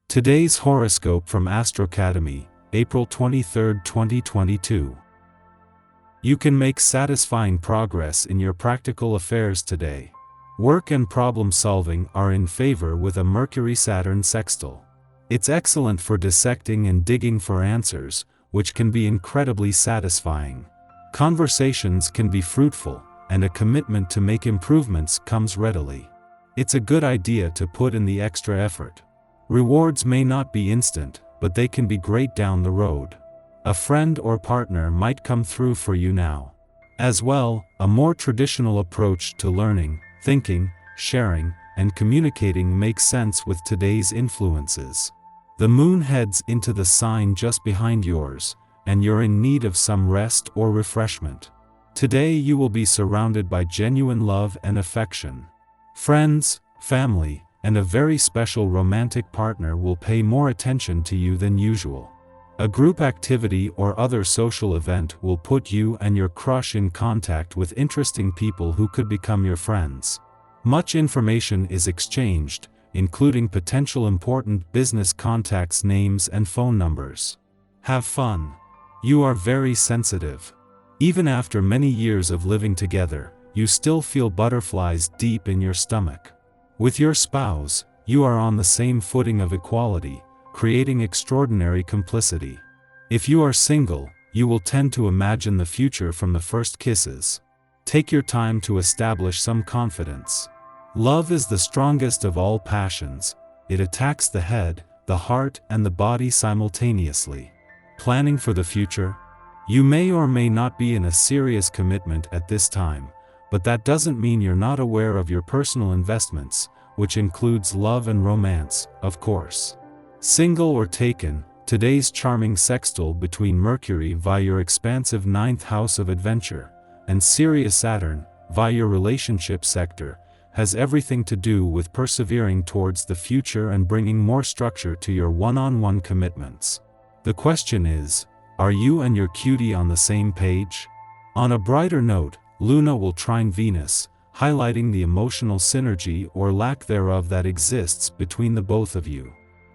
Today's horoscope from Astrocademy, April 23, 2022. You can make satisfying progress in your practical affairs today. Work and problem solving are in favor with a Mercury-Saturn sextile. It's excellent for dissecting and digging for answers, which can be incredibly satisfying. Conversations can be fruitful, and a commitment to make improvements comes readily. It's a good idea to put in the extra effort. Rewards may not be instant, but they can be great down the road. A friend or partner might come through for you now. As well, a more traditional approach to learning, thinking, sharing, and communicating makes sense with today's influences. The moon heads into the sign just behind yours, and you're in need of some rest or refreshment. Today you will be surrounded by genuine love and affection. Friends, family, and a very special romantic partner will pay more attention to you than usual. A group activity or other social event will put you and your crush in contact with interesting people who could become your friends. Much information is exchanged, including potential important business contacts' names and phone numbers. Have fun. You are very sensitive. Even after many years of living together, you still feel butterflies deep in your stomach. With your spouse, you are on the same footing of equality, creating extraordinary complicity. If you are single, you will tend to imagine the future from the first kisses. Take your time to establish some confidence. Love is the strongest of all passions. It attacks the head, the heart, and the body simultaneously. Planning for the future? You may or may not be in a serious commitment at this time, but that doesn't mean you're not aware of your personal investments, which includes love and romance, of course. Single or taken, today's charming sextile between Mercury via your expansive 9th house of adventure, and Sirius Saturn, via your relationship sector, has everything to do with persevering towards the future and bringing more structure to your one-on-one commitments. The question is, are you and your cutie on the same page? On a brighter note, Luna will trine Venus, highlighting the emotional synergy or lack thereof that exists between the both of you.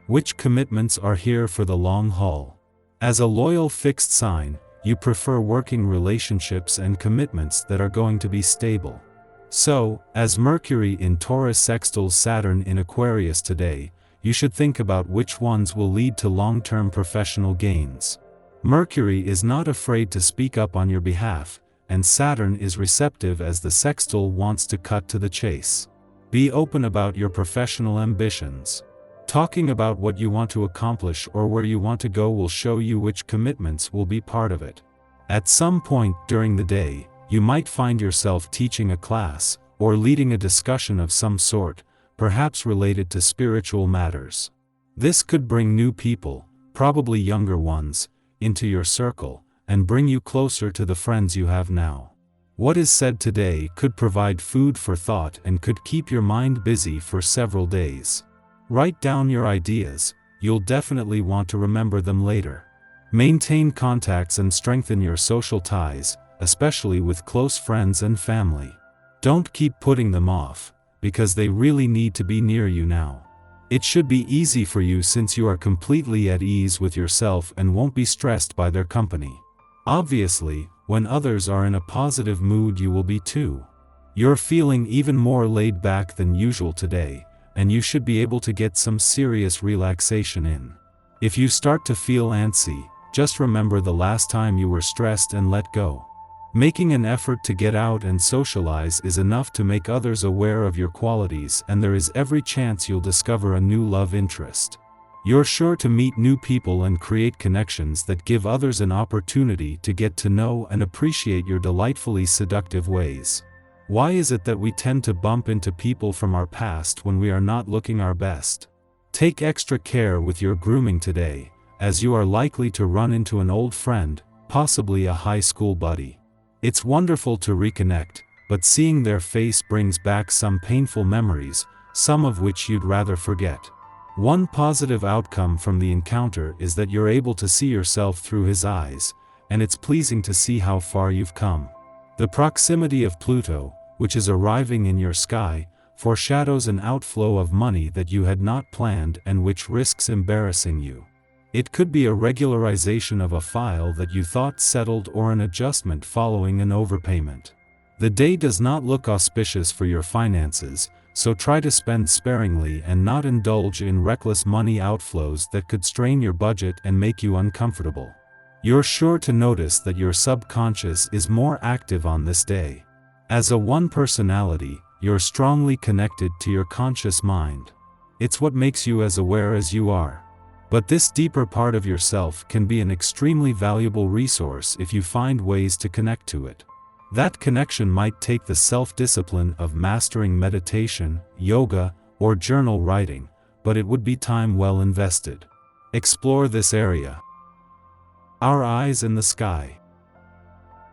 Which commitments are here for the long haul? As a loyal fixed sign, you prefer working relationships and commitments that are going to be stable. So, as Mercury in Taurus sextiles Saturn in Aquarius today, you should think about which ones will lead to long-term professional gains. Mercury is not afraid to speak up on your behalf, and Saturn is receptive as the sextile wants to cut to the chase. Be open about your professional ambitions. Talking about what you want to accomplish or where you want to go will show you which commitments will be part of it. At some point during the day, you might find yourself teaching a class, or leading a discussion of some sort, perhaps related to spiritual matters. This could bring new people, probably younger ones, into your circle, and bring you closer to the friends you have now. What is said today could provide food for thought and could keep your mind busy for several days. Write down your ideas, you'll definitely want to remember them later. Maintain contacts and strengthen your social ties, especially with close friends and family. Don't keep putting them off, because they really need to be near you now. It should be easy for you since you are completely at ease with yourself and won't be stressed by their company. Obviously, when others are in a positive mood you will be too. You're feeling even more laid back than usual today, and you should be able to get some serious relaxation in. If you start to feel antsy, just remember the last time you were stressed and let go. Making an effort to get out and socialize is enough to make others aware of your qualities, and there is every chance you'll discover a new love interest. You're sure to meet new people and create connections that give others an opportunity to get to know and appreciate your delightfully seductive ways. Why is it that we tend to bump into people from our past when we are not looking our best? Take extra care with your grooming today, as you are likely to run into an old friend, possibly a high school buddy. It's wonderful to reconnect, but seeing their face brings back some painful memories, some of which you'd rather forget. One positive outcome from the encounter is that you're able to see yourself through his eyes, and it's pleasing to see how far you've come. The proximity of Pluto, which is arriving in your sky, foreshadows an outflow of money that you had not planned and which risks embarrassing you. It could be a regularization of a file that you thought settled or an adjustment following an overpayment. The day does not look auspicious for your finances, so try to spend sparingly and not indulge in reckless money outflows that could strain your budget and make you uncomfortable. You're sure to notice that your subconscious is more active on this day. As a one personality, you're strongly connected to your conscious mind. It's what makes you as aware as you are. But this deeper part of yourself can be an extremely valuable resource if you find ways to connect to it. That connection might take the self-discipline of mastering meditation, yoga, or journal writing, but it would be time well invested. Explore this area. Our eyes in the sky.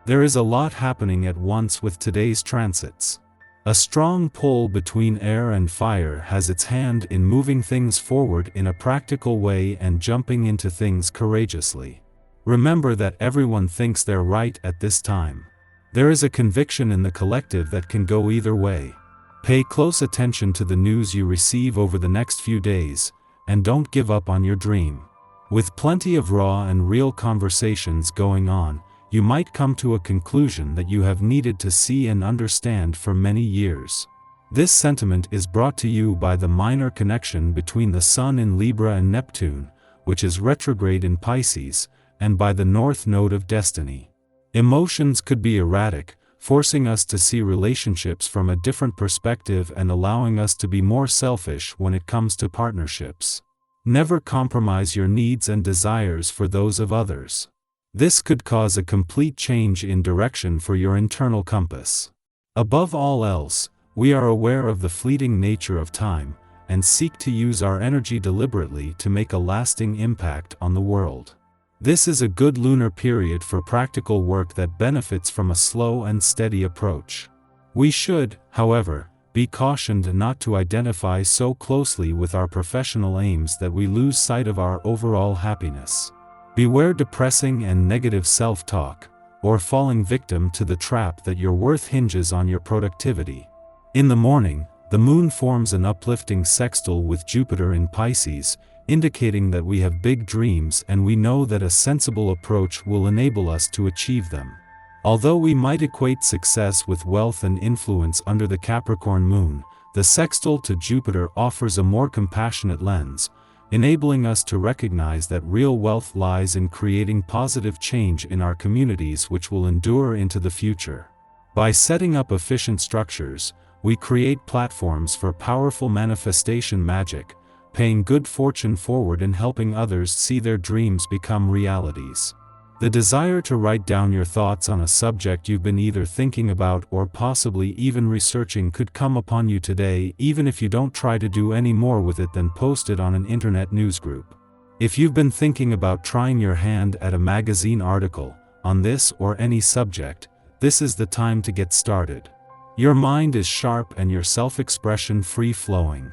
There is a lot happening at once with today's transits. A strong pull between air and fire has its hand in moving things forward in a practical way and jumping into things courageously. Remember that everyone thinks they're right at this time. There is a conviction in the collective that can go either way. Pay close attention to the news you receive over the next few days, and don't give up on your dream. With plenty of raw and real conversations going on, you might come to a conclusion that you have needed to see and understand for many years. This sentiment is brought to you by the minor connection between the Sun in Libra and Neptune, which is retrograde in Pisces, and by the North Node of Destiny. Emotions could be erratic, forcing us to see relationships from a different perspective and allowing us to be more selfish when it comes to partnerships. Never compromise your needs and desires for those of others. This could cause a complete change in direction for your internal compass. Above all else, we are aware of the fleeting nature of time, and seek to use our energy deliberately to make a lasting impact on the world. This is a good lunar period for practical work that benefits from a slow and steady approach. We should, however, be cautioned not to identify so closely with our professional aims that we lose sight of our overall happiness. Beware depressing and negative self-talk, or falling victim to the trap that your worth hinges on your productivity. In the morning, the moon forms an uplifting sextile with Jupiter in Pisces, indicating that we have big dreams and we know that a sensible approach will enable us to achieve them. Although we might equate success with wealth and influence under the Capricorn moon, the sextile to Jupiter offers a more compassionate lens, enabling us to recognize that real wealth lies in creating positive change in our communities which will endure into the future. By setting up efficient structures, we create platforms for powerful manifestation magic, paying good fortune forward and helping others see their dreams become realities. The desire to write down your thoughts on a subject you've been either thinking about or possibly even researching could come upon you today, even if you don't try to do any more with it than post it on an internet news group. If you've been thinking about trying your hand at a magazine article on this or any subject, this is the time to get started. Your mind is sharp and your self-expression free-flowing.